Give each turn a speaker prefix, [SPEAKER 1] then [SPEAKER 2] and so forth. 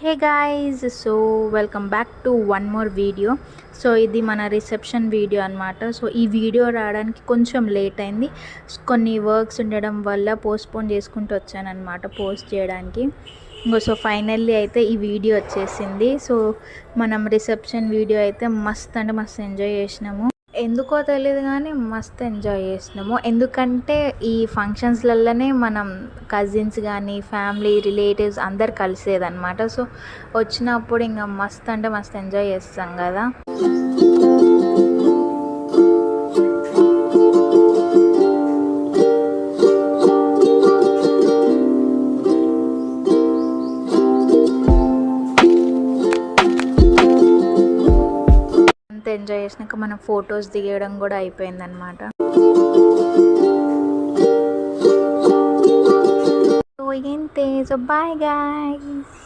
[SPEAKER 1] Hey guys, so welcome back to one more video. So ఇది మన reception video అనమాట. So ఈ video రావడానికి కొంచెం లేట్ అయింది. కొన్ని వర్క్స్ ఉండడం వల్ల పోస్ట్పోన్ చేసుకుంటూ వచ్చానమాట పోస్ట్ చేయడానికి. సో ఫైనల్లీ అయితే ఈ వీడియో వచ్చేసింది. సో మనం రిసెప్షన్ వీడియో అయితే మస్త్ అంటే మస్త్ ఎంజాయ్ చేసినాము. ఎందుకో తెలియదు కానీ మస్తు ఎంజాయ్ చేసినాము. ఎందుకంటే ఈ ఫంక్షన్స్లలోనే మనం కజిన్స్ కానీ ఫ్యామిలీ రిలేటివ్స్ అందరు కలిసేదన్నమాట. సో వచ్చినప్పుడు ఇంకా మస్తు అంటే మస్తు ఎంజాయ్ చేస్తాం కదా. ఎంజాయ్ చేసినాక మనం ఫొటోస్ దిగడం కూడా అయిపోయిందనమాట. సో ఇంతే. So bye guys.